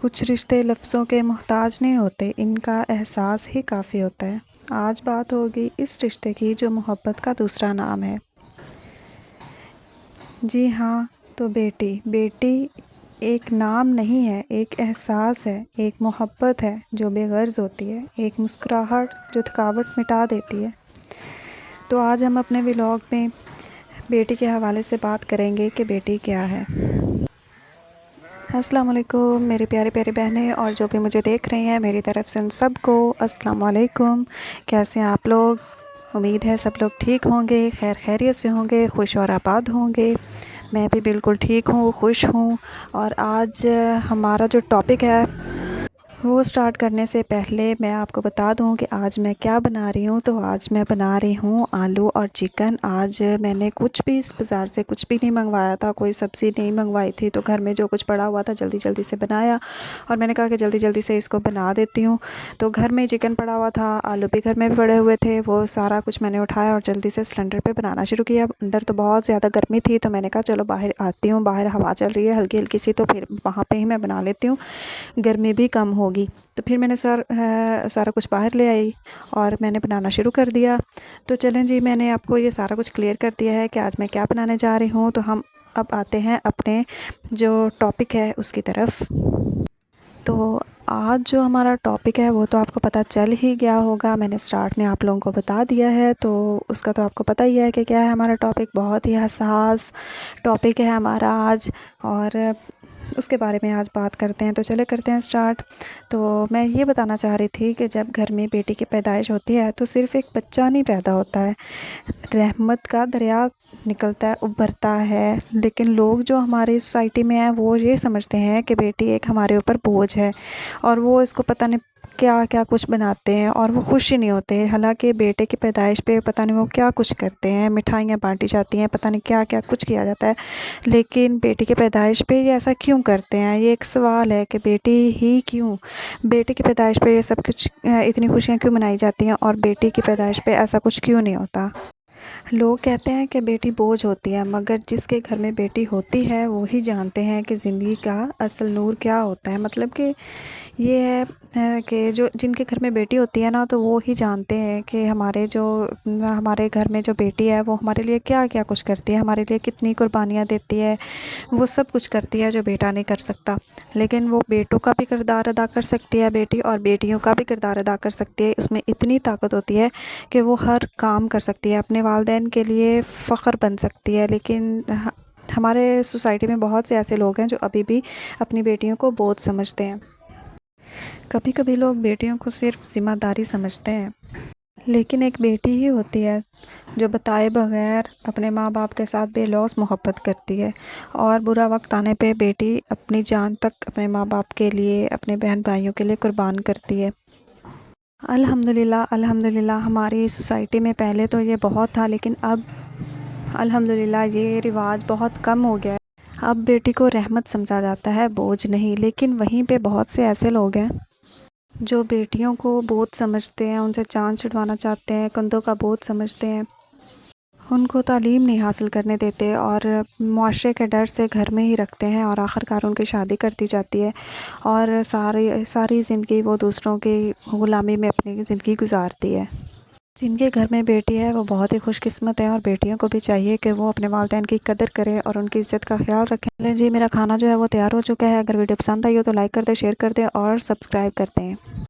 کچھ رشتے لفظوں کے محتاج نہیں ہوتے، ان کا احساس ہی کافی ہوتا ہے۔ آج بات ہوگی اس رشتے کی جو محبت کا دوسرا نام ہے۔ جی ہاں، تو بیٹی ایک نام نہیں ہے، ایک احساس ہے، ایک محبت ہے جو بے غرض ہوتی ہے، ایک مسکراہٹ جو تھکاوٹ مٹا دیتی ہے۔ تو آج ہم اپنے ولاگ میں بیٹی کے حوالے سے بات کریں گے کہ بیٹی کیا ہے۔ السلام علیکم میری پیارے پیارے بہنیں اور جو بھی مجھے دیکھ رہی ہیں، میری طرف سے ان سب کو السلام علیکم۔ کیسے ہیں آپ لوگ؟ امید ہے سب لوگ ٹھیک ہوں گے، خیر خیریت سے ہوں گے، خوش اور آباد ہوں گے۔ میں بھی بالکل ٹھیک ہوں، خوش ہوں۔ اور آج ہمارا جو ٹاپک ہے وہ سٹارٹ کرنے سے پہلے میں آپ کو بتا دوں کہ آج میں کیا بنا رہی ہوں۔ تو آج میں بنا رہی ہوں آلو اور چکن۔ آج میں نے کچھ بھی بازار سے کچھ بھی نہیں منگوایا تھا، کوئی سبزی نہیں منگوائی تھی، تو گھر میں جو کچھ پڑا ہوا تھا جلدی جلدی سے بنایا، اور میں نے کہا کہ جلدی جلدی سے اس کو بنا دیتی ہوں۔ تو گھر میں چکن پڑا ہوا تھا، آلو بھی گھر میں بھی پڑے ہوئے تھے، وہ سارا کچھ میں نے اٹھایا اور جلدی سے سلنڈر پہ بنانا شروع کیا۔ اندر تو بہت زیادہ گرمی تھی، تو میں نے کہا چلو باہر آتی ہوں، باہر ہوا چل رہی ہے ہلکی ہلکی سی، تو پھر وہاں پہ ہی میں بنا لیتی ہوں، گرمی بھی کم ہوگی۔ تو پھر میں نے سارا کچھ باہر لے آئی اور میں نے بنانا شروع کر دیا۔ تو چلیں جی، میں نے آپ کو یہ سارا کچھ کلیئر کر دیا ہے کہ آج میں کیا بنانے جا رہی ہوں۔ تو ہم اب آتے ہیں اپنے جو ٹاپک ہے اس کی طرف۔ تو آج جو ہمارا ٹاپک ہے وہ تو آپ کو پتہ چل ہی گیا ہوگا، میں نے سٹارٹ میں آپ لوگوں کو بتا دیا ہے، تو اس کا تو آپ کو پتہ ہی ہے کہ کیا ہے ہمارا ٹاپک۔ بہت ہی حساس ٹاپک ہے ہمارا آج، اور اس کے بارے میں آج بات کرتے ہیں۔ تو چلے کرتے ہیں سٹارٹ۔ تو میں یہ بتانا چاہ رہی تھی کہ جب گھر میں بیٹی کی پیدائش ہوتی ہے تو صرف ایک بچہ نہیں پیدا ہوتا ہے، رحمت کا دریا نکلتا ہے، ابھرتا ہے۔ لیکن لوگ جو ہماری سوسائٹی میں ہیں وہ یہ سمجھتے ہیں کہ بیٹی ایک ہمارے اوپر بوجھ ہے، اور وہ اس کو پتہ نہیں کیا کیا کچھ بناتے ہیں اور وہ خوش ہی نہیں ہوتے۔ حالانکہ بیٹے کی پیدائش پہ پتہ نہیں وہ کیا کچھ کرتے ہیں، مٹھائیاں بانٹی جاتی ہیں، پتہ نہیں کیا کیا کچھ کیا جاتا ہے، لیکن بیٹی کی پیدائش پہ یہ ایسا کیوں کرتے ہیں؟ یہ ایک سوال ہے کہ بیٹی ہی کیوں، بیٹی کی پیدائش پہ یہ سب کچھ اتنی خوشیاں کیوں منائی جاتی ہیں، اور بیٹی کی پیدائش پہ ایسا کچھ کیوں نہیں ہوتا؟ لوگ کہتے ہیں کہ بیٹی بوجھ ہوتی ہے، مگر جس کے گھر میں بیٹی ہوتی ہے وہی جانتے ہیں کہ زندگی کا اصل نور کیا ہوتا ہے۔ مطلب کہ یہ ہے کہ جن کے گھر میں بیٹی ہوتی ہے نا، تو وہ ہی جانتے ہیں کہ ہمارے گھر میں جو بیٹی ہے وہ ہمارے لیے کیا کیا کچھ کرتی ہے، ہمارے لیے کتنی قربانیاں دیتی ہے، وہ سب کچھ کرتی ہے جو بیٹا نہیں کر سکتا۔ لیکن وہ بیٹوں کا بھی کردار ادا کر سکتی ہے بیٹی، اور بیٹیوں کا بھی کردار ادا کر سکتی ہے۔ اس میں اتنی طاقت ہوتی ہے کہ وہ ہر کام کر سکتی ہے، اپنے والدین کے لیے فخر بن سکتی ہے۔ لیکن ہمارے سوسائٹی میں بہت سے ایسے لوگ ہیں جو ابھی بھی اپنی بیٹیوں کو بوجھ سمجھتے ہیں۔ کبھی کبھی لوگ بیٹیوں کو صرف ذمہ داری سمجھتے ہیں، لیکن ایک بیٹی ہی ہوتی ہے جو بتائے بغیر اپنے ماں باپ کے ساتھ بے لوث محبت کرتی ہے، اور برا وقت آنے پہ بیٹی اپنی جان تک اپنے ماں باپ کے لیے، اپنے بہن بھائیوں کے لیے قربان کرتی ہے۔ الحمدللہ ہماری سوسائٹی میں پہلے تو یہ بہت تھا، لیکن اب الحمدللہ یہ رواج بہت کم ہو گیا ہے۔ اب بیٹی کو رحمت سمجھا جاتا ہے، بوجھ نہیں۔ لیکن وہیں پہ بہت سے ایسے لوگ ہیں جو بیٹیوں کو بوجھ سمجھتے ہیں، ان سے جان چھڑوانا چاہتے ہیں، کندھوں کا بوجھ سمجھتے ہیں، ان کو تعلیم نہیں حاصل کرنے دیتے، اور معاشرے کے ڈر سے گھر میں ہی رکھتے ہیں، اور آخرکار ان کی شادی کر دی جاتی ہے، اور ساری زندگی وہ دوسروں کی غلامی میں اپنی زندگی گزارتی ہے۔ جن کے گھر میں بیٹی ہے وہ بہت ہی خوش قسمت ہے، اور بیٹیوں کو بھی چاہیے کہ وہ اپنے والدین کی قدر کرے اور ان کی عزت کا خیال رکھیں۔ جی، میرا کھانا جو ہے وہ تیار ہو چکا ہے۔ اگر ویڈیو پسند آئی ہو تو لائک کر دیں، شیئر کر دیں اور سبسکرائب کر دیں۔